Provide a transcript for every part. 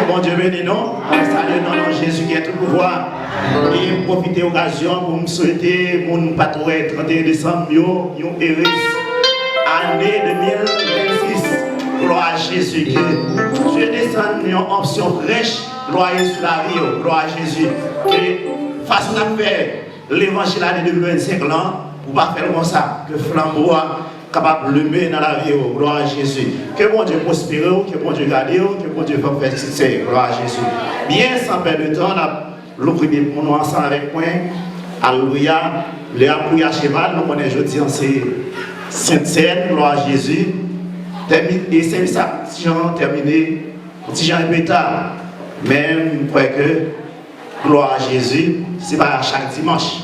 Bon Dieu béni nous, salut dans nom Jésus qui est tout pouvoir. Et profiter de l'occasion pour me souhaiter mon patron 31 décembre, une heureuse année 2026. Gloire à Jésus. Que Dieu descende une option fraîche, gloire sur la vie, gloire à Jésus. Que façon à faire l'évangile de 2025 là, pour ne pas faire comme ça, que flambeau capable de lever dans la vie, gloire à Jésus. Que bon Dieu prospère, que bon Dieu garde, que bon Dieu fasse faire succès, gloire à Jésus. Bien sans perdre de temps, l'ouvrir pour nous ensemble avec moi. Alléluia. Le appui à cheval, nous connaissons jeudi, c'est Sainte-Seine, gloire à Jésus. Et c'est ça, terminé, si j'en ai tard, même je crois que, gloire à Jésus, c'est pas chaque dimanche.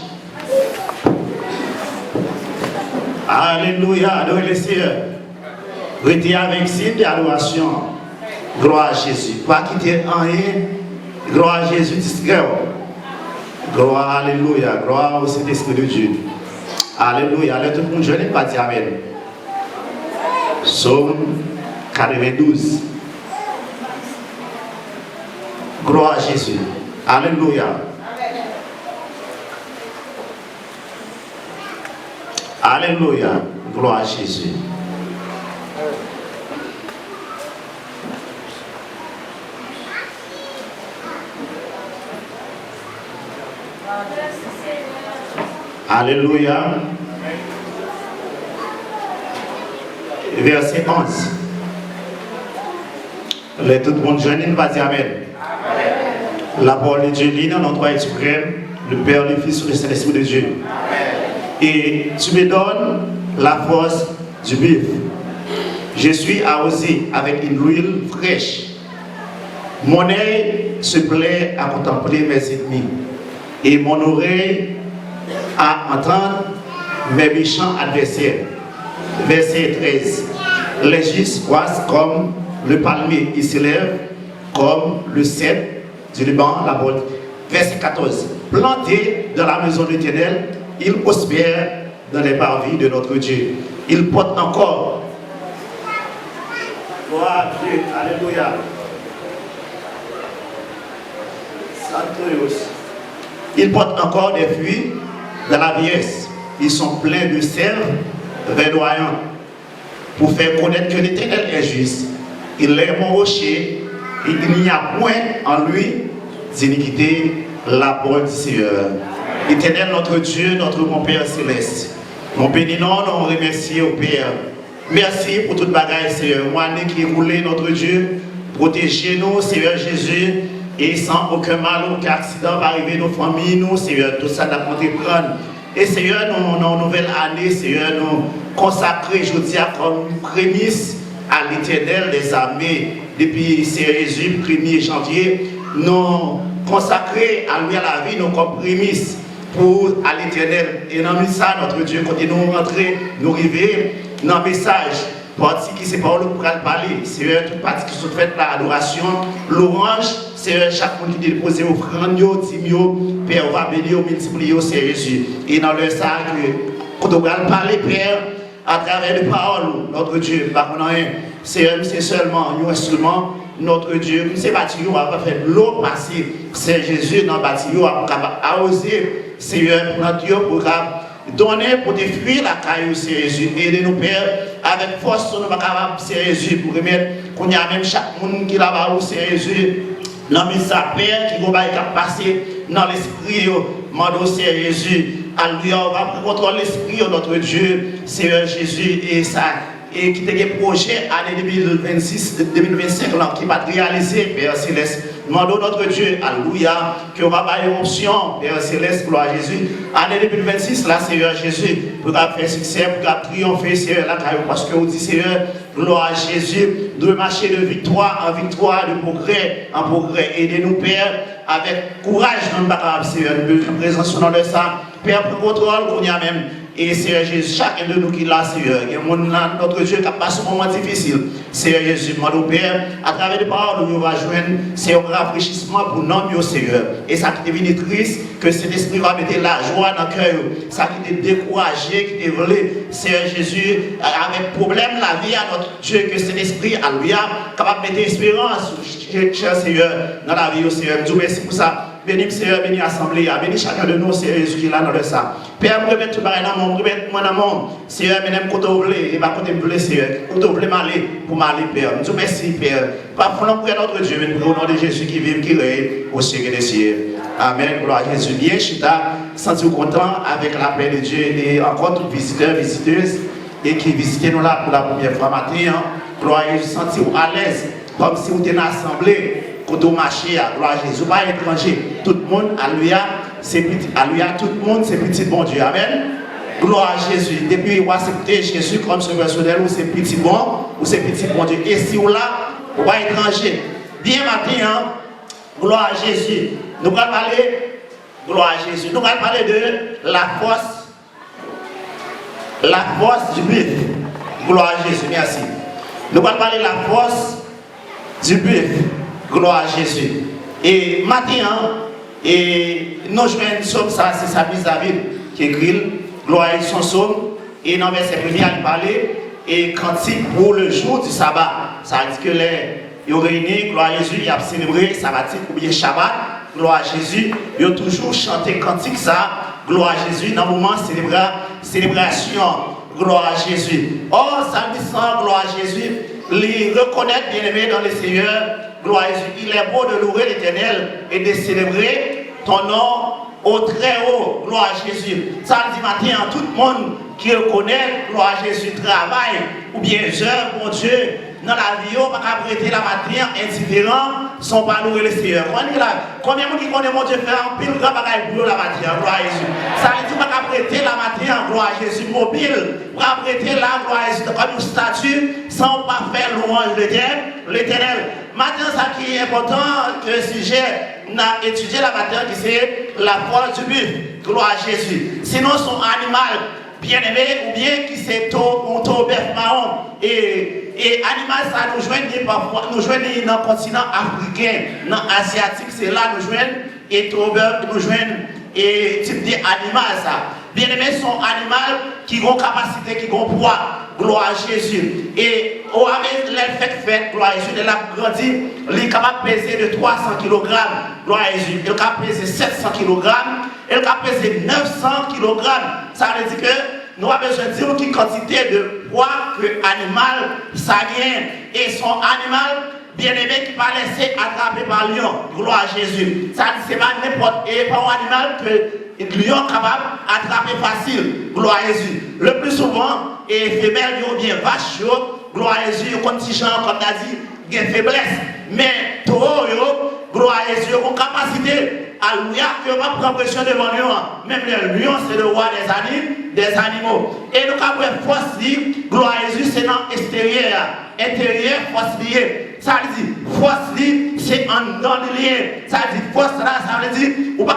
Alléluia, adorez le Seigneur. Restez avec signe d'adoration. Gloire à Jésus. Pas quitter rien. Gloire à Jésus discret. Gloire, alléluia. Gloire au Saint-Esprit de Dieu. Alléluia. Allez tout le monde, je n'ai pas dit amen. Psaume 92. Gloire à Jésus. Alléluia. Alléluia. Gloire à Jésus. Alléluia. Verset 11. Les tout le monde jeune, il va dire amen. La parole de Dieu dit dans notre Père suprême, le Père, le Fils et le Saint-Esprit de Dieu. Et tu me donnes la force du bœuf. Je suis arrosé avec une huile fraîche. Mon œil se plaît à contempler mes ennemis et mon oreille à entendre mes méchants adversaires. Verset 13. Les justes croissent comme le palmier, ils s'élèvent comme le cèdre du Liban, la bonne. Verset 14. Plantés dans la maison de l'Éternel, ils prospèrent dans les parvis de notre Dieu. Ils portent encore. Gloire à Dieu. Alléluia. Ils portent encore des fruits dans la vieillesse. Ils sont pleins de sève verdoyante. Pour faire connaître que l'Éternel est juste, il est mon rocher et il n'y a point en lui d'iniquité. La parole du Seigneur. Éternel notre Dieu, notre bon Père céleste. Mon béni nous remercie au Père. Merci pour toute bagaille, Seigneur. Moi, qui est roulé, notre Dieu, protégez-nous, Seigneur Jésus, et sans aucun mal, aucun accident va arriver nos familles, nous, Seigneur, tout ça n'a compté prendre. Et Seigneur, nous, dans une nouvelle année, Seigneur, nous consacrer, je dis, comme prémisse à l'Éternel des armées, depuis Jésus, 1er janvier, nous consacrer à lui à la vie, nous comme prémisse pour à l'Éternel. Et dans ça, notre Dieu, quand nous rentrer, nous arriver dans le message, partie qui c'est pas où nous pourrons parler. Seigneur, toute partie qui se fait la adoration, l'orange, Seigneur, chaque monde qui dépose offrande, Père, on va bénir, multiplier, Seigneur Jésus. Et dans le sac, quand on va parler, Père, à travers les paroles, notre Dieu, par contre, c'est seulement un instrument, notre Dieu, nous sommes bâtis, on va faire l'eau passer, c'est Jésus dans le bâti, on va arroser, Seigneur, pour notre Dieu, pour donner, pour détruire la caillou, c'est Jésus, aidez-nous, Père, avec force, nous sommes capables, c'est Jésus, pour remettre, qu'on y a même chaque monde qui là-bas, c'est Jésus, dans mes Père, qui va passer dans l'esprit, mon Seigneur Jésus. Alléluia, on va prendre contrôle l'esprit de notre Dieu, Seigneur Jésus, et ça, et qui a des projets année 2026-2025 qui va réaliser, Père Céleste. Demandons notre Dieu, Alléluia, qu'on va avoir une option, Père Céleste, gloire à Jésus. Année 2026, là, Seigneur Jésus, pour faire succès, pour triompher, Seigneur, là, parce que vous dites, Seigneur, gloire à Jésus, de marcher de victoire en victoire, de progrès en progrès. Aidez-nous, Père, avec courage dans le bagage, Seigneur, nous présentons dans le sang. Père, pour contrôle, qu'on y a même. Et Seigneur Jésus, chacun de nous qui l'a, Seigneur, il y a notre Dieu qui a passé un moment difficile. Seigneur Jésus, mon Père, à travers les paroles, nous va joindre, c'est un rafraîchissement pour nous, Seigneur. Et ça qui est devenu triste, que cet esprit va mettre la joie dans le cœur. Ça qui est découragé, qui est volé, Seigneur Jésus, avec problème, la vie à notre Dieu, que cet esprit, alléluia, capable de mettre espérance, cher Seigneur, dans la vie, Seigneur. Nous merci pour ça. Bénis Seigneur, bénis l'Assemblée, bénis chacun de nous, Seigneur Jésus qui est là dans le sang. Père, je remets tout pareil dans mon, remets moi dans mon. Seigneur, je côté ouvré, et pas côté bleu, Seigneur. Côté ouvré, m'aller pour m'aller, Père. Nous merci, Père. Pas pour notre Dieu, mais pour au nom de Jésus qui vit, qui règne au siècle des siècles. Amen, gloire à Jésus. Bien, Chita, sentez-vous content avec la paix de Dieu et encore tous visiteurs, visiteuses, et qui visitent nous là pour la première fois matin. Gloire à Jésus, sentez-vous à l'aise, comme si vous étiez dans l'assemblée. Quand on marche, gloire à Jésus, pas étranger. Tout le monde, alléluia, c'est petit, alléluia, tout le monde, c'est petit bon Dieu. Amen. Gloire à Jésus. Depuis vous acceptez Jésus comme ce personnel, ou c'est petit bon, ou c'est petit bon Dieu. Et si vous là, vous pas étranger. Bien matin, gloire à Jésus. Nous allons parler, gloire à Jésus. Nous allons parler de la force du but. Gloire à Jésus, merci. Nous allons parler de la force du but. Gloire à Jésus. Et maintenant, et nous jouons somme ça, c'est sa mise David qui écrit, gloire à son somme, et dans le verset premier, il parlait, et cantique pour le jour du sabbat. Ça veut dire que les réunis, gloire à Jésus, ils ont célébré sabbatique ou bien Shabbat, gloire à Jésus, ils ont toujours chanté cantique ça, gloire à Jésus, dans le moment célébration, gloire à Jésus. Or, samedi sans gloire à Jésus, les reconnaître bien aimé dans le Seigneur. Gloire à Jésus, il est beau de louer l'Éternel et de célébrer ton nom au très haut. Gloire à Jésus. Samedi matin, tout le monde qui reconnaît, gloire à Jésus, travail ou bien œuvre, mon Dieu, dans la vie, on va prêter la matière indifférent, sans pas louer le Seigneur. Combien de gens qui connaissent mon Dieu faire un pile grand bagage pour la matière, gloire à Jésus. Ça veut dire qu'on va prêter la matière, gloire à Jésus, mobile, on va prêter la gloire à Jésus, comme une statue, sans pas faire louange de l'Éternel. Maintenant, ça qui est important, que le sujet, on a étudié la matière qui c'est la force du but, gloire à Jésus. Sinon, son animal bien-aimé, ou bien qui c'est taureau, bœuf marron, et animal, ça nous joigne parfois, nous joigne dans le continent africain, dans l'asiatique, c'est là nous joignent, et taureau, nous joignent, et type d'animal, ça. Bien-aimé, sont animal qui ont capacité, qui ont poids, gloire à Jésus. Et au avec l'effet gloire à Jésus, il a grandi, il est capable de peser de 300 kg, gloire à Jésus. Il est capable de peser 700 kg, il est capable de peser 900 kg. Ça veut dire que nous avons besoin de dire quelle quantité de poids que l'animal ça gagne. Et son animal bien-aimé qui va laisser attraper par le lion, gloire à Jésus. Ça c'est pas n'importe quel animal que le lion capable d'attraper facile, gloire à Jésus. Le plus souvent, et femelle ou bien vache, gloire à Jésus, comme si Jean, comme on a dit, il y a faiblesse. Mais taureau, gloire à Jésus, ont capacité, alléluia, que va prendre pression devant le lion. Même le lion, c'est le roi des animaux. Et nous avons force liée, gloire à Jésus, c'est dans l'extérieur. Intérieur, force liée. Ça veut dire, force liée, c'est en dans le lien. Ça veut dire, force là, ça veut dire, ou pas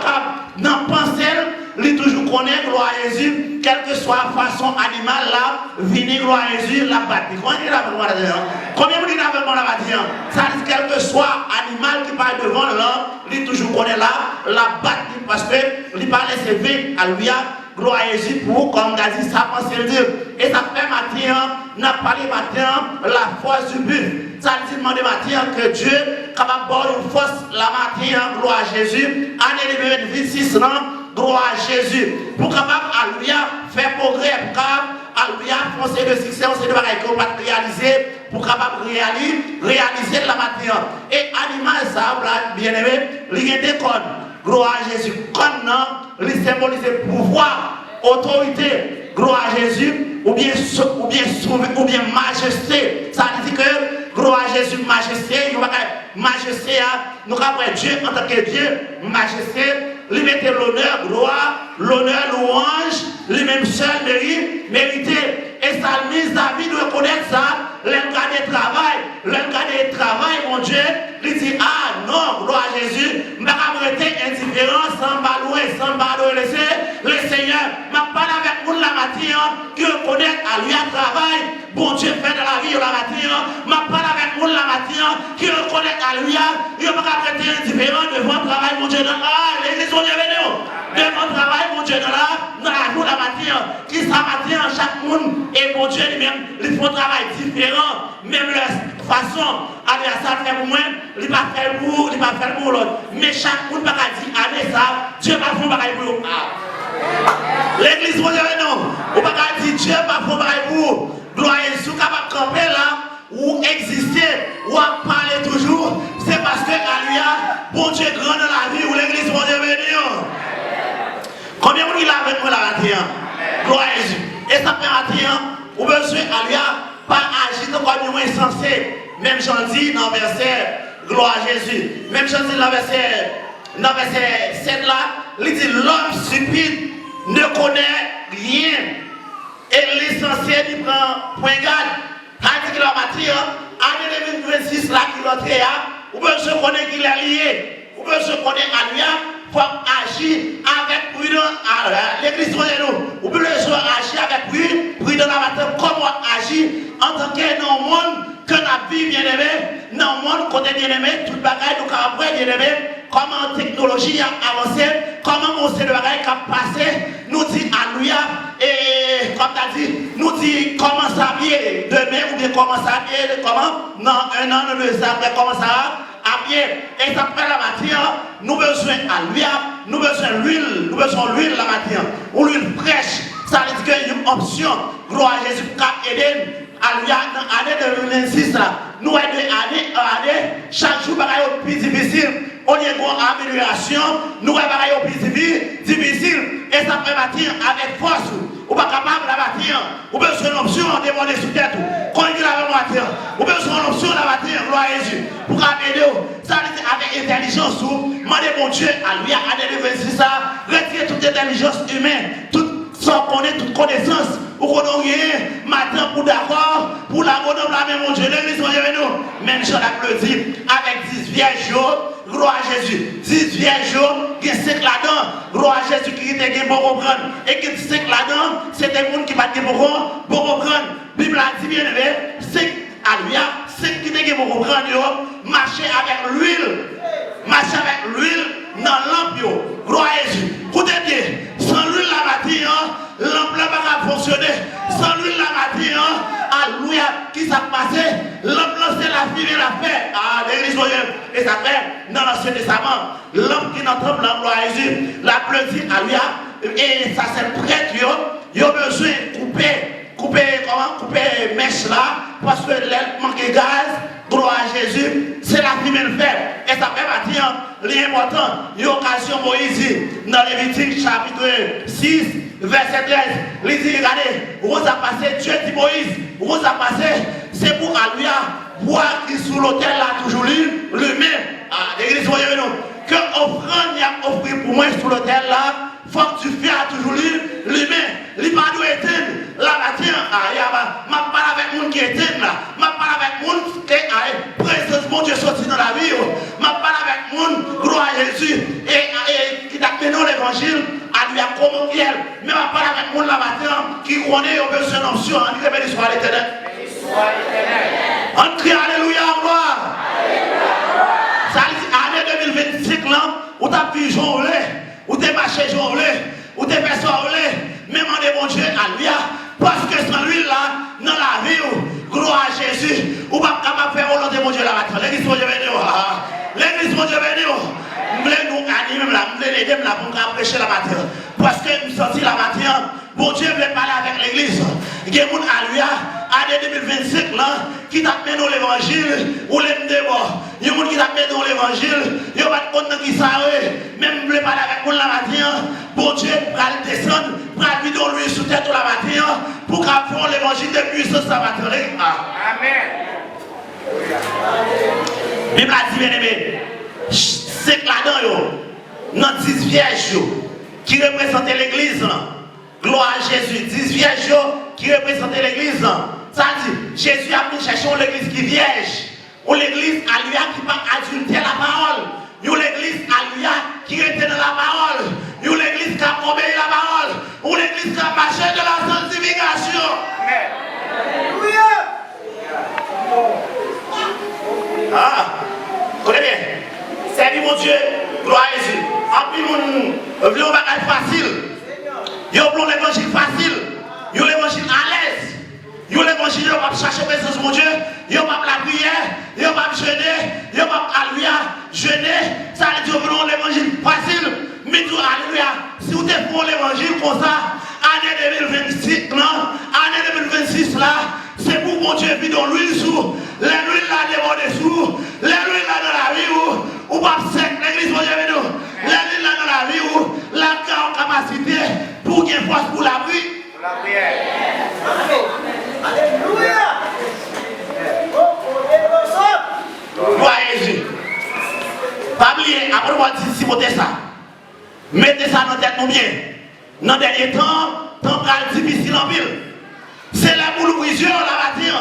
dans penser, il toujours connaît, gloire à Jésus, quelle que soit la façon animale là, venir, gloire à Jésus, la battre. Combien vous dites avec moi la battre? Ça dit, quel que soit animal qui parle devant l'homme, il toujours connaît là, la battre, parce que il va laisser vivre à lui. Gloire à Jésus pour, comme a dit, ça pense le Dieu. Et ça fait matin, n'a pas les matin, la force du but. Ça dit demander matin que Dieu capable de une force la matin, gloire à Jésus. Année 2026, gloire à Jésus. Pour capable à lui faire progrès, pour capable à lui foncer de succès, on sait de bagaille qu'on va réaliser, pour capable réaliser la matin. Et animal ça, bien aimé, il y a des codes. Gloire à Jésus. Comme non, il symbolise pouvoir, autorité, gloire à Jésus, ou bien majesté. Ça veut dire que gloire à Jésus, majesté, majesté, nous avons Dieu en tant que Dieu, majesté, lui mettez l'honneur, gloire, l'honneur, louange, lui-même seul mérité. Et ça mise David de reconnaître ça, l'engagé travail, mon Dieu, il dit, ah non, gloire à Jésus, je ne vais pas rester indifférent, sans balouer, le Seigneur, je parle avec vous la matin, qui reconnaît à lui un travail, bon Dieu fait dans la vie la matin, je parle avec vous la matin, qui reconnaît à lui, je ne vais pas rester indifférent devant le travail, mon Dieu, l'église, on est venu, devant le travail, mon Dieu, dans la journée la matin, qui ça matin, chaque monde, et mon Dieu lui-même, ils font un travail différent, même leur façon, avec ça fait pour moi, il va faire pour, il va faire pour l'autre. Mais chaque monde va dire, allez ça, Dieu va faire pareil pour vous. L'église, vous avez non, on va dire, Dieu va faire pareil pour vous. Gloire à Jésus, capable de camper là, ou exister, ou à parler toujours, c'est parce que Alléluia, bon Dieu grand dans la vie, ou l'église, vous avez venir. Combien de monde il a avec moi là, gloire à Jésus. Et ça fait matin, ou besoin, Alléluia, pas agir comme nous insensé. Même j'en dis dans le verset, gloire à Jésus. Même j'en dis dans le verset 7 là, il dit l'homme stupide ne connaît rien. Et l'essentiel, il prend point garde. Tandis que la matière, année 2026 là, qui l'entre ou besoin connaître qu'il est lié. Ou besoin connaître à lui, il faut agir avec prudence. L'église, ou besoin agir avec prudence comment agir en tant que dans le monde que la vie bien aimé, dans le monde côté bien aimé, toute bagaille nous après bien aimé, comment la technologie a avancé, comment on sait le bagaille qui a passé, nous dit alléluia et comme tu as dit, nous dit comment s'habiller demain ou bien comment s'habiller, comment non un an ou 2 ans après comment ça habiller et ça fait la matière, nous besoin alléluia, nous besoin l'huile la matière, ou l'huile fraîche, ça veut dire qu'il y a une option, gloire à Jésus qui aide. Alléluia, dans l'année 2026, nous avons année, chaque jour, c'est plus difficile. On y a une amélioration, nous avons plus difficile. Et ça fait bâtir avec force. Ou pas capable de bâtir. Ou besoin d'une option, on demande sous tête. Quand il a bâtir, ou besoin d'une option de bâtir, gloire à Jésus. Pour améliorer, ça veut dire avec intelligence. Demandez mon Dieu, Alléluia, année 2026, retirer toute intelligence humaine, sans connaître toute connaissance, ou qu'on a rien, matin pour d'accord, pour la bonne la même mon Dieu, l'église, nous, même j'en applaudis, avec 10 vierges jours, gloire à Jésus, 10 vierges jours, il y a 5 là-dedans, gloire à Jésus qui était bon comprendre, et qui 5 là-dedans, c'est des gens qui va être bon comprendre, Bible a dit bien aimé, 5, alléluia, 5 qui était bon comprendre, marcher avec l'huile dans lampe, gloire à Jésus, écoutez bien, sans l'huile la matinée, lampe ne va pas fonctionner. Sans l'huile la matinée, alléluia, qui s'est passé, lampe c'est la fille et la paix. Ah, l'église, et ça fait dans l'Ancien Testament, lampe qui n'entend pas gloire à Jésus, la plaisir, alléluia, et ça c'est prêtre, il a besoin de couper mèche là, parce que l'aile manque de gaz, gloire à Jésus, c'est la fille le fait. Et ça fait matin, l'important, il y a occasion Moïse, dans Lévitique chapitre 6, verset 13, il dit, regardez, où ça a passé, Dieu dit Moïse, où ça a passé, c'est pour alléluia, boire qui sous l'autel là, toujours lui-même. Ah, l'église, voyez nous, que offrande y a offert pour moi sous l'autel là, faut que tu fasses toujours lui-même. Il pas doit éteindre la matière. Je parle avec les gens qui éteignent là. Je parle avec les gens qui ont présence mon Dieu sorti dans la vie. Je parle avec les gens, gloire à Jésus, et qui t'a mené l'évangile, à lui a commencé le monde là-bas qui connaît au besoin d'option. On dit béni soit l'éternel. On crie Alléluia, gloire. Ça dit, année 2025, là, où tu as pu jouer, où tu as marché jouer, où tu as fait jouer, même en bon Dieu, Alléluia. Parce que sans lui, là, dans la vie, gloire à Jésus, ou pas capable de faire volonté de mon Dieu là-bas. L'église, mon Dieu, béni. L'église, mon Dieu, béni. Nous voulons nous animer, nous voulons aider pour prêcher la matière. Parce que nous sommes la matière, bon Dieu veut parler avec l'église. Il y a des gens année 2025 là, qui t'a mené dans l'évangile, ou les débats. Il y a des gens qui t'a mené dans l'évangile, il y a pas de monde qui savent, même veut parler avec nous la matière. Bon Dieu va descendre, va vivre dans lui sous tête de la matière, pour qu'on fasse l'évangile de puissance la matière. Amen. Bible a dit, bien aimé. C'est là-dedans, dans 10 vierges qui représentent l'église. Gloire à Jésus. 10 vierges qui représentent l'église. Ça dit, Jésus a mis chercher l'église qui vierge. Ou l'église à lui qui pas adulter la parole. Ou l'église à lui qui était dans la parole. Ou l'église qui a obéi la parole. Ou l'église qui a marché de la sanctification. Alléluia. Ah, connais bien. Servis mon Dieu, gloire à Jésus. En plus, on veut un bagage facile. Ils ont l'évangile facile. Ils ont l'évangile à l'aise. Ils ont l'évangile, ils ne chercher la présence de mon Dieu. Ils n'ont pas la prière. Ils n'ont pas jeûner. Ils n'ont pas alléluia. Jeûner. Ça veut dire qu'ils ont l'évangile facile. Mais tout alléluia. Si vous êtes pour l'évangile comme ça, année 2026, année 2026 là, c'est pour mon Dieu vivre dans l'huile sous. L'huile là déborde sous. L'huile là dans la vie ou pas sec, l'église mon Dieu avec nous. L'huile là dans la vie où la capacité pour qu'il y ait force pour la prière. Alléluia. Gloire à Jésus. Pas oublier, après moi dire si vous êtes ça. Mettez ça dans la tête nous bien. Dans le dernier temps difficile en ville. C'est la boule brisure la bâtir.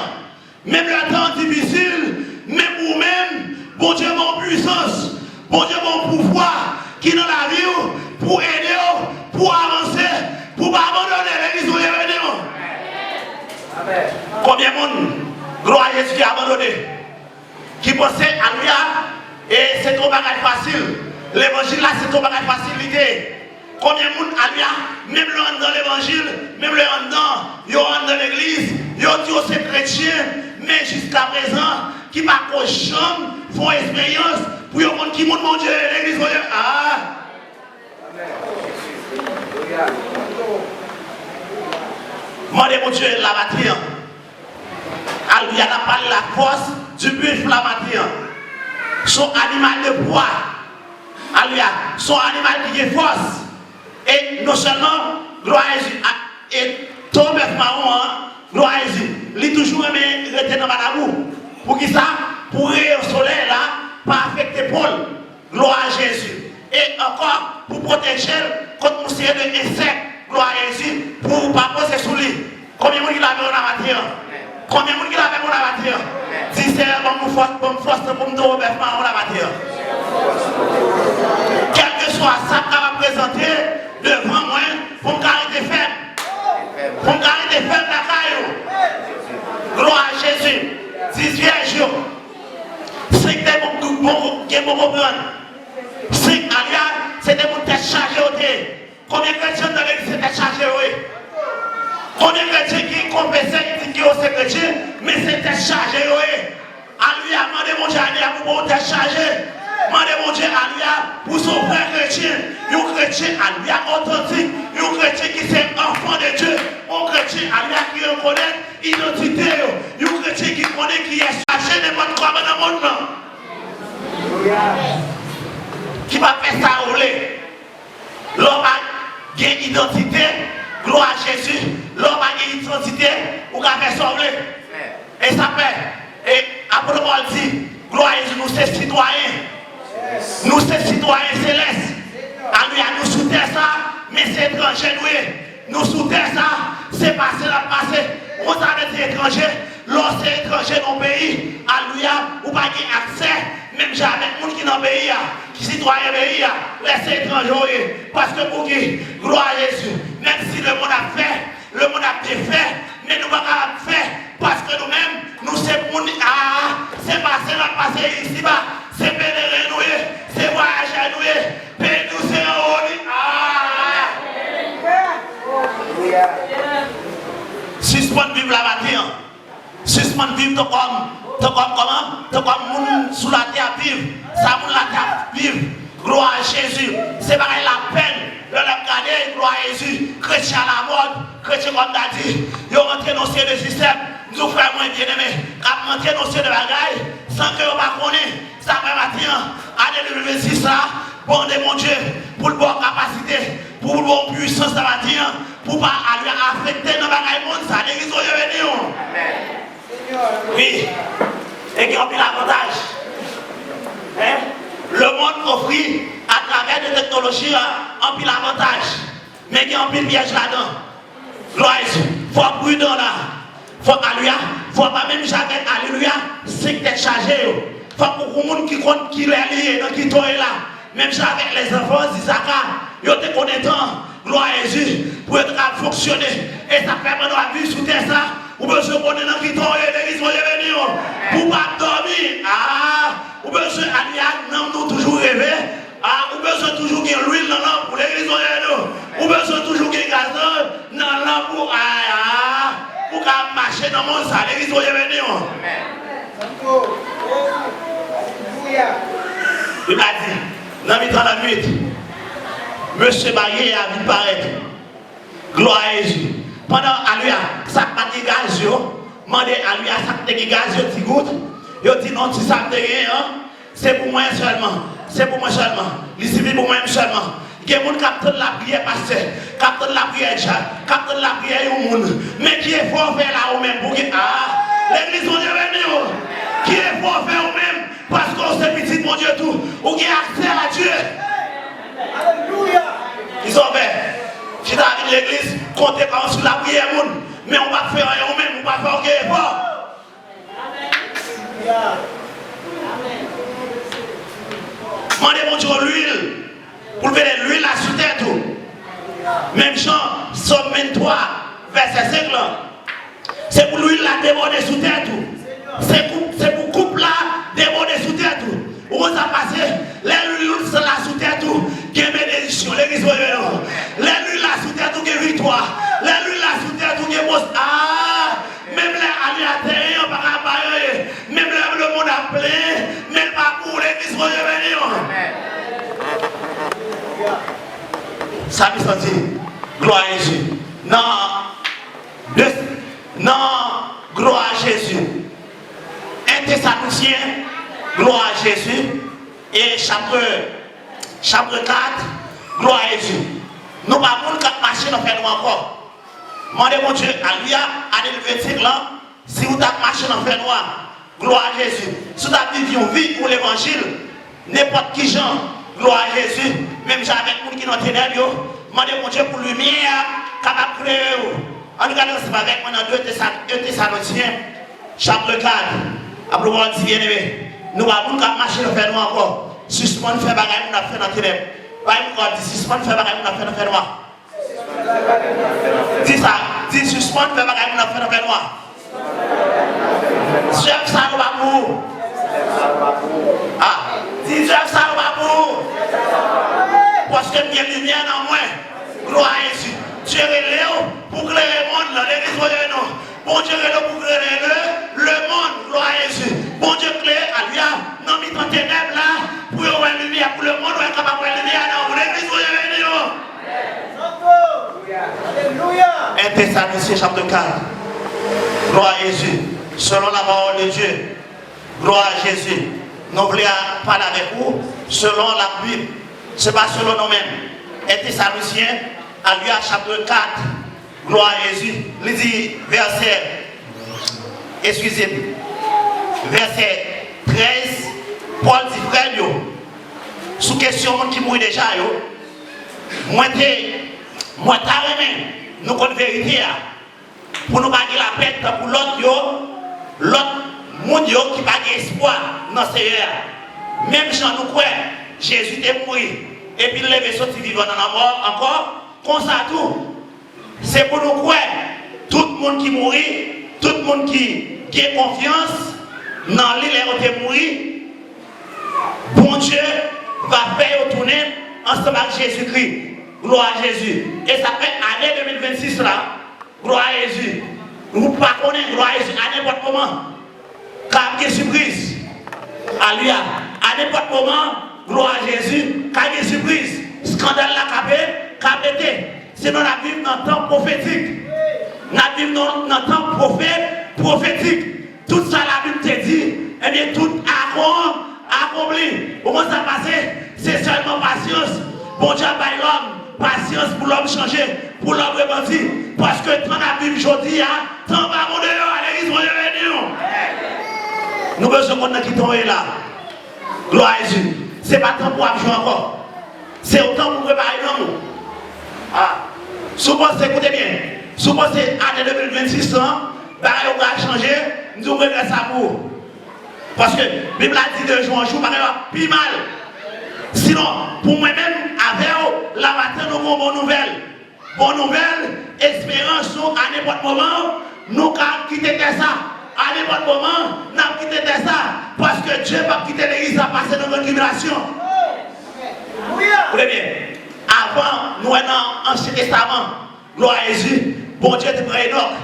Même le temps difficile, même vous-même, bon Dieu, mon puissance, bon Dieu, mon pouvoir, qui est dans la vie, pour aider, pour avancer, pour ne pas abandonner l'église où il est venu. Amen. Combien de monde, gloire à Jésus qui a abandonné, qui pensait à lui, et c'est trop bagage facile. L'évangile là, c'est trop bagage facilité. Combien de monde à lui, même le dans l'évangile, même le dans l'église, ils ont dit que c'est chrétien, mais jusqu'à présent, qui ne pas qu'aux chambres, font expérience pour les gens qui montent mon Dieu, l'église. Ah! Demandez mon Dieu la matière. Il y a parlé la force du buffle la matière. Son animal de poids. Son animal qui est force. Et non seulement, gloire à Jésus, et ton bœuf marron, gloire à Jésus, il est toujours aimé rester dans la boue. Pour qui ça? Pour rire au soleil là, pas affecter Paul. Gloire à Jésus. Et encore, pour protéger contre une série d'insectes, gloire à Jésus, pour ne pas poser sous lui. Combien de gens qui l'avaient en matière? Combien de gens qui l'avaient en matière? Si c'est pour me force pour me donner bœuf marron la matière. Quel que soit ça qu'on va présenter devant moi, pour me garder faible. Pour me garder faible la caillou. Gloire à Jésus. 10 vierges. 5 démons qui vont comprendre. 5 alias, c'est des gens qui sont chargés. Combien de chrétiens dans l'église sont chargés? Combien de chrétiens qui confessent, qui disent que c'est chrétien, mais c'était chargé? Alléluia, demandez mon Dieu, pour être chargé. Demandez mon Dieu, alléluia, pour son frère chrétien. Un chrétien, alléluia, authentique. Un chrétien qui est enfant de Dieu. Un chrétien, alléluia, qui reconnaît l'identité. Un chrétien qui connaît qui est chargé de votre croix dans le monde. Qui va faire ça au lait. L'homme a une identité. Gloire à Jésus. L'homme a une identité. Ou va faire ça au lait. Et ça fait. Et après Paul dit, gloire à Jésus, nous sommes citoyens. Nous sommes citoyens célestes. Alléluia, nous sous terre ça, mais c'est étranger nous sous terre ça, c'est passé la passé. On s'arrête étranger, lorsque c'est étranger dans le pays, alléluia, ou pas accès, même jamais les gens qui dans le pays, qui citoyens du pays, laissez étranger. Parce que pour qui, gloire à Jésus, même si le monde a fait, Suspendre vivre la matin. Suspendre vivre comme monde sous la terre vivre. Ça monde la terre vivre. Gloire à Jésus. C'est pareil la peine. Le regarder, gloire à Jésus. Chrétien à la mode. Chrétien comme t'as dit. Ils ont rentré dans ce système. Nous frères moins bien aimés. Ils ont rentré dans ce bagaille. Sans que vous ne connaissiez. Ça va matin. Année 2026 là. Bon de mon Dieu. Pour le bon capacité. Pour le bon puissance de matin. Pour ne pas aller affecter nos bagailles monde. Ça l'église où est venu. Oui. Et qui ont pris l'avantage. Hein? Le monde offre à travers des technologies en pile l'avantage. Mais il y a un pile piège là-dedans. Gloire à Dieu. Il faut être prudent là. Il faut alléluia. Il faut pas même jamais alléluia. C'est que tu es chargé. Il faut que les gens qui comptent qui est lié, qui sont là. Même avec les enfants d'Isaac, ils ont été connaissants. Gloire à Jésus. Pour être à fonctionner. Et ça permet de vivre sous terre ça. Ou besoin de connaître qui sont l'église où est venu. Pour pas dormir. Ou besoin de nous toujours rêver. Ou besoin toujours qu'il y ait l'huile dans l'eau pour l'église où est venu. Ou besoin toujours qu'il y ait gaz dans l'eau pour marcher dans le monde ça. L'église où est venu. Il m'a dit, dans le temps de la nuit, monsieur Baye a vu paraître. Gloire à Jésus. Pendant Alléluia, ça pas de gaz, demandez Alléluia, ça pas de gaz, petit goutte. Yo dit non, si ça te gagne, c'est pour moi seulement. C'est pour moi seulement. Il suffit pour moi seulement. Il y a des gens qui captent la prière pasteur, captent la prière chat, captent la prière au monde. Mais qui est fort faire là ou même pour que l'église on est venu. Qui est fort faire ou même parce qu'on sait petit mon Dieu tout. Ou qui a accès à Dieu. Alléluia. Ils ont fait. Si tu as l'église, comptez pas sur la prière, mais on va faire rien même, on va faire un effort. Demandez mon Dieu l'huile, pour lever l'huile là sur terre tout. Même Jean, Somme 23, verset 5 là. C'est pour l'huile là déborder sous terre tout. C'est pour couple là déborder sous terre tout. Où ça passe, l'huile là sous terre tout, qui est bénédiction, l'église où l'huile là sous terre tout, qui est victoire. L'huile là sous terre tout, qui est boss. Même les alliés à terre, même le monde a plein, même pas pour l'église où ça me sentit. Gloire à Jésus. Non, gloire à Jésus. 1 Thessaloniciens, gloire à Jésus. Et chapitre 4, gloire à Jésus. Nous ne pouvons pas marcher dans le fait encore. Demandez mon Dieu, Alléluia, à l'élevé là, si vous avez marché dans le fait noir, gloire à Jésus. Si vous avez vécu une vie pour l'évangile, n'importe qui gens, gloire à Jésus, même avec les gens qui sont dans les ténèbres, demandez mon Dieu pour lumière, capable de créer. En regardant ça avec moi dans 2 Thessaloniciens, chapitre 4. Après, vous avez dit bien aimé, nous avons marché dans le fait noir encore. Suspendre faire bagaille, nous avons fait dans les ténèbres. Suspendre faire bagaille, nous avons fait dans le fait noir. Dis ça, dis suspendre faire bagaille, nous avons fait dans le fait noir. Chef ça nous va pour. Dis chef ça nous va pour. Parce que il y a lumière dans moi. Gloire à Jésus. Dieu est là pour éclairer le monde, l'église voyez nous. Bon Dieu est là pour éclairer le monde. Gloire à Jésus. Bon Dieu éclaire, alléluia. Non, mis dans ténèbres là, pour avoir la lumière, pour le monde, on est capable de voir la lumière dans l'église voyez nous. Alléluia. 1 Thessaloniciens chapitre 4. Gloire à Jésus. Selon la parole de Dieu. Gloire à Jésus. Nous voulons parler avec vous selon la Bible. Ce n'est pas selon nous-mêmes. 1 Thessaloniciens, Alléluia, chapitre 4. Gloire à Jésus. Il dit verset, verset 13. Paul dit frère, sous question qui mourit déjà, moi t'as remis, nous connaissons la vérité. Pour nous gagner la paix pour l'autre monde qui n'a pas d'espoir dans ce Seigneur. Même si nous croyons, Jésus est mort et puis il est sorti vivant dans la mort encore, comme ça tout. C'est pour nous croire, tout le monde qui mourit, tout le monde qui a confiance dans l'île où il mourit, bon Dieu va faire retourner ensemble avec Jésus-Christ. Gloire à Jésus. Et ça fait année 2026 là. Gloire à Jésus. Nous ne pouvons pas connaître gloire à Jésus à n'importe moment. Car il y a surprise. Alléluia. À n'importe moment, gloire à Jésus, car il y a surprise. Scandale la capé. Sinon, nous vivons dans le temps prophétique. Nous vivons dans le temps prophétique. Tout ça, la Bible te dit, eh bien, tout accompli. Comment ça passe? C'est seulement patience. Bon Dieu, par l'homme. Patience pour l'homme changer, pour l'homme repentir. Parce que tant la Bible aujourd'hui, tant va mon dehors, à l'église, nous besoin qu'on qui tombe là. Gloire à Jésus. Ce n'est pas temps pour jouer encore. C'est autant pour préparer l'homme. Souvent, écoutez bien. Souvent, c'est année 2026 ans, pareil, on va changer, nous ouvrons ça pour. Parce que la Bible a dit de jour en jour, pareil, plus mal. Sinon, pour moi-même, avec la matin, nous avons une bonne nouvelle. Bonne nouvelle, espérance, à n'importe moment, nous allons quitter ça. À n'importe moment, nous allons quitter ça. Parce que Dieu va quitter l'église à passer dans notre libération. Écoutez bien, avant, nous sommes dans l'Ancien Testament. Gloire à Jésus. Bon Dieu te prend Enoch.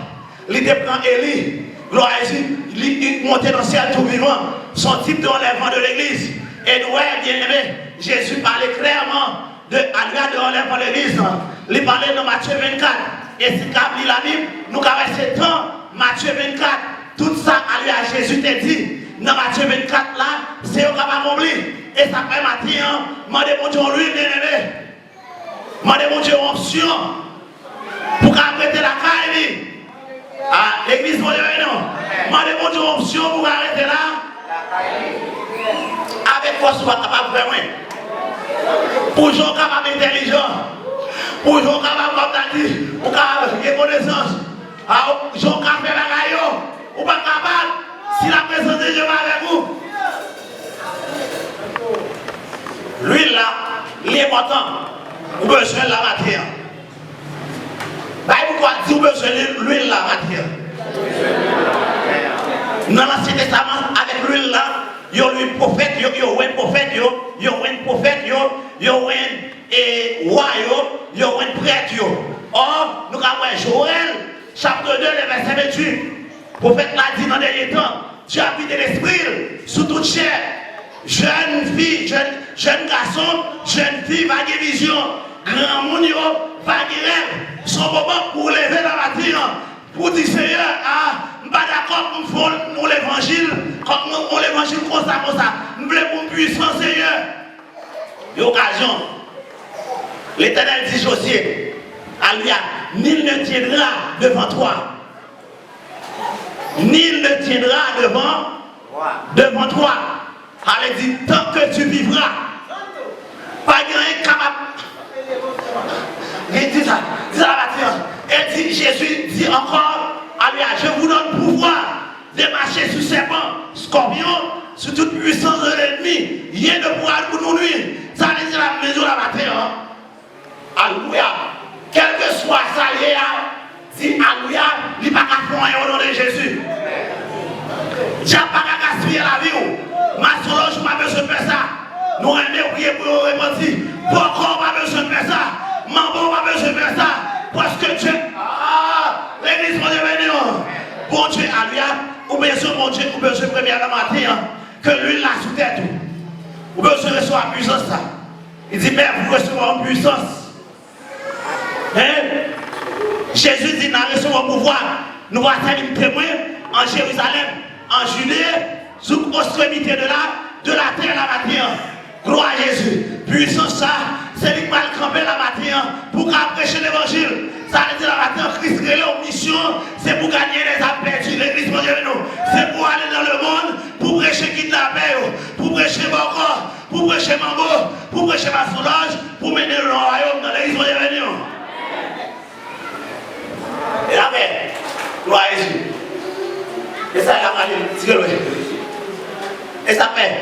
Il te prend Élie. Gloire à Jésus. Il monte dans le ciel tout vivant. Son type de enlèvement de l'église. Et nous, bien aimé, Jésus parlait clairement de l'enlèvement de l'église. Il parlait dans Matthieu 24. Et si vous la Bible, nous avons ce temps, Matthieu 24. Tout ça, à Jésus t'a dit. Dans Matthieu 24, là, c'est au capable d'oublier. Et ça fait matin, demandez mon Dieu, lui, bien aimé. Demandez mon Dieu, option. Pour arrêter la caille. L'église, mon Dieu, non. Demandez mon Dieu, option pour arrêter là. Avec quoi vous êtes capable de faire? Pour gens capables d'intelligence, pour gens capables d'agir, pour capable de connaissance, pour gens capables de faire la gaille, ou pas capable, si la présence de Dieu va avec vous. L'huile là, l'important, vous avez besoin de la matière. Pourquoi vous avez besoin de l'huile là, matière? Dans l'Ancien Testament, avec l'huile là, il y a un prophète, il y a un prophète, il y a un prophète, il y a un roi, il y a un prêtre. Or, nous avons Joël, chapitre 2, verset 28. Le prophète l'a dit dans les derniers temps, tu as vu de l'esprit sous toute chair. Jeune fille, jeune garçon, jeune fille, va des visions. Grand monde, va des rêves. Son moment pour lever la matin, pour dire Seigneur, je ne suis pas d'accord pour l'évangile, comme l'évangile comme ça. Je veux pour puissance, Seigneur. Et occasion, l'Éternel dit Josué, Alléluia, nul ne tiendra devant toi. Nul ne tiendra devant toi. Elle dit, tant que tu vivras, pas quelqu'un capable. Il dit ça, elle dit, Jésus dit encore, Alléluia, je vous donne pouvoir de marcher sur serpent, scorpion, sur toute puissance de l'ennemi. Rien ne pourra pour nous nuire. Ça veut dire la maison la matin. Alléluia. Quel que soit ça, dit Alléluia, il n'y a pas qu'à faire au nom de Jésus. Dieu n'a pas qu'à gaspiller la vie. Ma solange, je n'ai pas besoin de faire ça. Nous aimons prier pour nous repentir. Pourquoi on n'a pas besoin de faire ça? Maman n'a pas besoin de faire ça. Parce que Dieu. L'église va devenir. Bon Dieu, Alléluia. Ou besoin, mon Dieu, ou besoin premier la matin. Que l'huile la sous tête. Ou besoin de recevoir la puissance. Il dit, mais vous recevoir une puissance. Jésus dit, nous recevons le pouvoir. Nous allons être témoins en Jérusalem, en Judée, sous l'extrémité de la terre la matin. Gloire à Jésus. Puissance ça, c'est lui qui va camper la matin pour prêcher l'évangile. Ça veut dire la matin, Christ crée leur mission, c'est pour gagner les âmes perdues. L'église mondiale, c'est pour aller dans le monde, pour prêcher kidnappé, pour prêcher Boko, pour prêcher Mambo, pour prêcher ma Solange, pour mener le royaume dans l'église mondiale. Et après, gloire à Jésus. Et ça, il a mal. Et ça fait.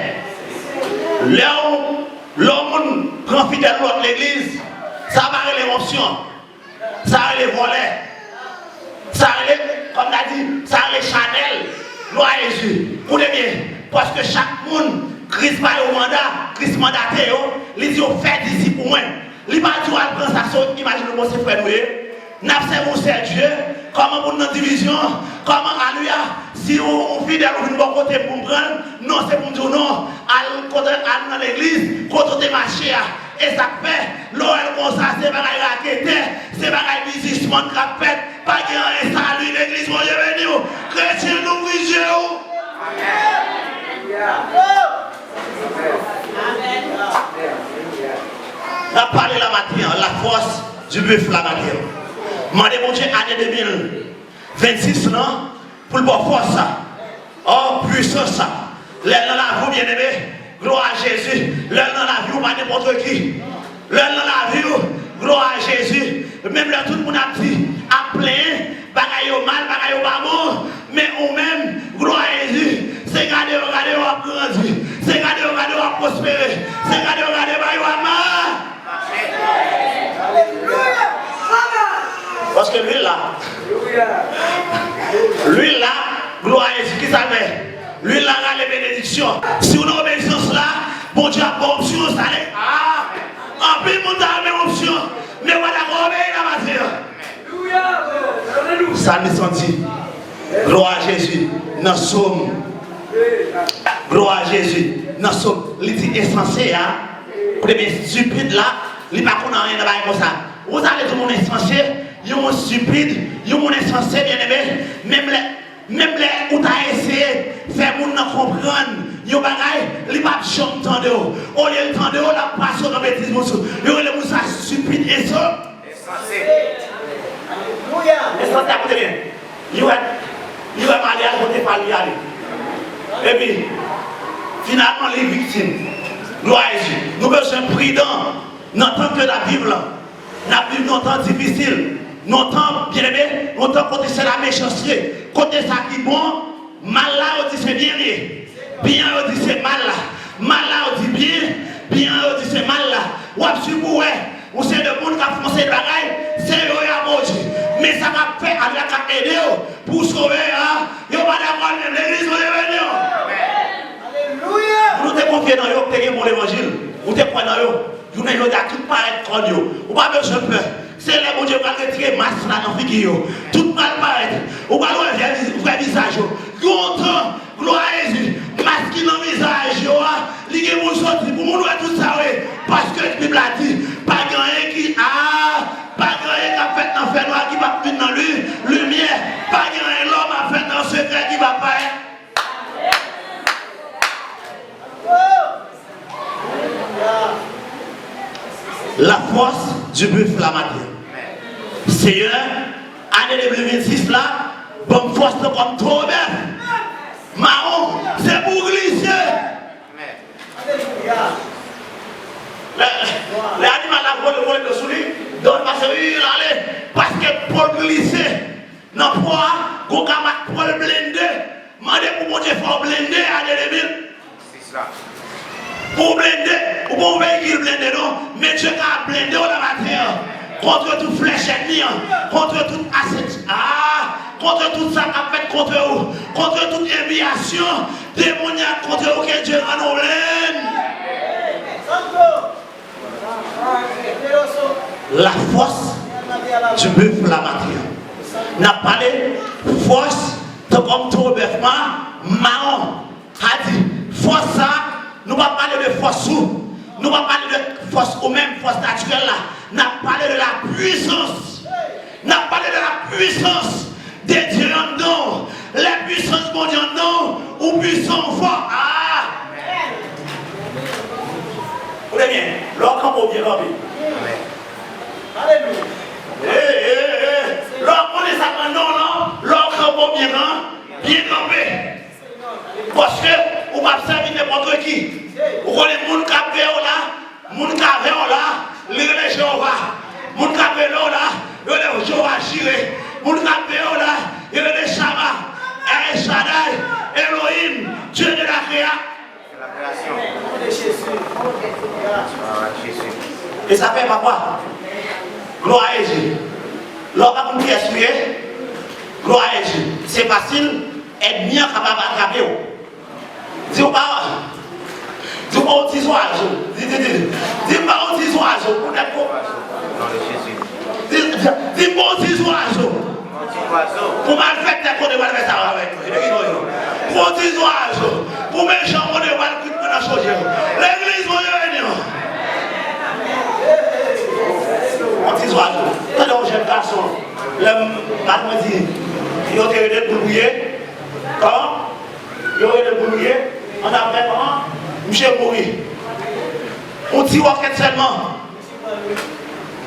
L'homme prend fidèle de l'église, ça va aller l'émotion, ça va aller voler, ça va aller, comme on a dit, ça va aller Chanel, gloire à Jésus. Pour les bien, parce que chaque monde, Christ va au mandat, Christ mandaté, il dit, fait d'ici pour moi. Il va dire, prendre sa sauce, imaginez-moi, c'est frère, nous, c'est Dieu, comment pour notre division, comment alléluia, si on fidèle ou une bon côté pour prendre, non, c'est pour dire non, à dans l'église, quand on est marché, et ça fait, l'OL comme ça, c'est pas la raquette, c'est pas la businessman qui a fait, pas qu'il y ait un salut, l'église, mon Dieu, venu, chrétien, nous, oui, Dieu. On a parlé la matière, la force du bœuf la matière. Mandez mon Dieu, année 2026, non, pour le bon force, ça. Oh, puissance, ça. L'aile dans la vie, bien aimé, gloire à Jésus. L'aile dans la vie, pas n'importe qui. L'aile dans la vie, gloire à Jésus. Même là, tout le monde a dit, à plein, bagaille au mal, bagaille au pas bon, mais ou même, gloire à Jésus. C'est garder, regarder, on va grandir. C'est garder, regarder, on va prospérer. C'est garder, regarder, on va marcher. Alléluia. Parce que lui là, gloire à Jésus, qui savait? Lui là, a les bénédictions. Si on a obéissance là, bon Dieu a bonne option, ça allait. Ah, en plus, mon Dieu a même option. Mais on va obéir la matière. Ça me sentit. Gloire à Jésus. Nous sommes. Gloire à Jésus. Nous sommes. Il dit insensé, hein. Premier stupide là, il n'est pas qu'on a rien de comme ça. Vous allez tout le monde insensé. Ils sont stupides, ils sont insensés, bien aimé. Même les où tu as essayé de faire les gens comprendre, ils ont bagaille, ils ne peuvent pas chanter. Au lieu de tendre, la passion de bêtise, ils ont les gens stupides et ça. Alléluia. Insensé, écoutez bien. Ils ont mal à côté par lui aller. Et puis, finalement, les victimes, gloire à Jésus, nous besoin prudents, n'entend que la Bible. La Bible, nous temps difficile. Longtemps, bien aimé, longtemps côté c'est la méchanceté, côté ça qui est bon, mal là on dit c'est bien, bien on dit c'est mal là, mal là on dit bien, bien on dit c'est mal là. Ou absolument ou c'est le monde qui a foncé de bagaille, c'est eux qui a mangé. Mais ça va faire avec la aider pour sauver, il n'y a pas d'accord même l'église, on est venu. Alléluia. Vous te confiez dans eux, vous avez mon évangile, vous te prenez dans eux, vous n'avez pas tout paraître comme eux, vous n'avez pas besoin de peur. C'est là où Dieu va retirer masse là dans la figure. Tout mal paraît. Ou pas le vrai visage. Longtemps, gloire à Jésus. Masque dans le visage. Il y a des gens qui pour tout ça. Parce que la Bible a dit, pas grand qui a fait dans le fait noir qui va venir dans lui, lumière. Pas grand l'homme a fait dans le secret qui va faire. La force du bœuf la matière. Seigneur, année 2026 là, bonne force comme trop bœuf. Marron, c'est pour glisser. L'animal a volé de sous lui, donc parce que pour glisser, non pas, qu'on a pour le blender, mandez pour mon Dieu, faut blender année 2006 là. Pour blender, ou pour véhicule blender, non, mais Dieu a blendé la matière contre toute flèche ennemie, contre toute asset, contre tout ça qu'a fait contre vous, contre toute éviation démoniaque contre vous que Dieu a nous la force du bœuf la matière. N'a parlé force de comme tout bœuf marron, a dit force ça. Nous ne parlons pas de force sous, nous ne parlons pas de force ou même force naturelle là. Nous parlons de la puissance. Nous parlons de la puissance des dieux en nous. La puissance mondiale en nous, ou puissance fort. Vous voyez bien, l'homme on bien campé. Alléluia. L'homme on est ça non, l'homme on bien campé. Parce que vous ne pouvez servir n'importe qui. Vous connaissez les gens qui ont là, les gens qui ont là, les Jéhovah. Les gens qui ont là, les Jéhovah Jireh. Les gens qui ont là, les Shama, El Shaddai, Elohim, Dieu de la création. Et ça fait quoi? Gloire à Jésus. Lorsqu'on peut expliquer, gloire à Jésus. C'est facile, être bien capable d'attraper. Dis-moi pas. Dis-moi au petit oiseau. Dis-moi au petit oiseau. Dis-moi au petit oiseau. Pour mal faire tes côtés, mal faire ça avec toi. Pour tes oiseaux, pour mes gens, on est mal quitter dans la chose. L'église, on est venu. Pour tes oiseaux. Quand on jeune garçon, le matin dit, il y a des bouillés. Quand il y a des bouillés, on a vraiment, monsieur mourir. On dit roquette seulement.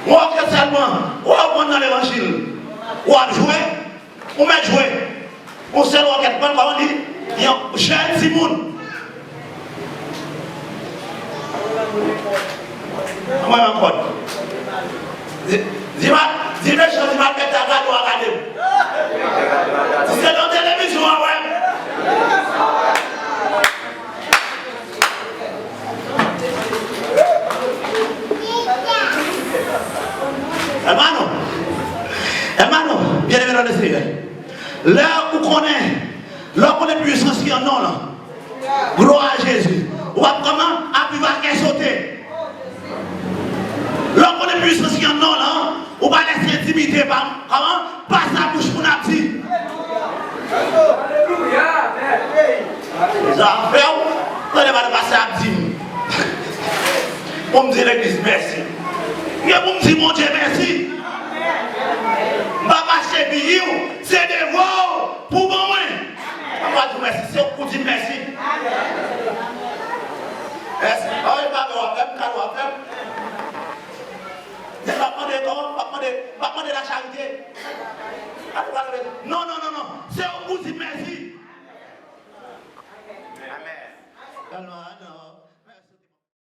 Roquette seulement. On va prendre dans l'évangile. On va jouer. On met jouer. On sait roquette. Comme on dit, il y a un jeune Simon. Moi, je m'en dis-moi, dis-moi, je dis-moi que tu as regardé. C'est dans la télévision, ouais. Hermano, bien-aimé dans le Seigneur. Là où on est puissance qui en non là. Gloire à Jésus. Ou comment appuyer à sauter. Là où on est puissance qui en non là, ou pas laisser intimider par comment pas sa bouche pour n'a dit. Alléluia. Les affaires, on est pas passer à dire. Pour me dire l'église merci. Et pour me dire mon Dieu merci. Papa Chebiou, c'est des voix pour moi. Papa dit merci, c'est pour dire merci. Merci. Ah oui, papa, on va faire. Pas demander la charité. Non.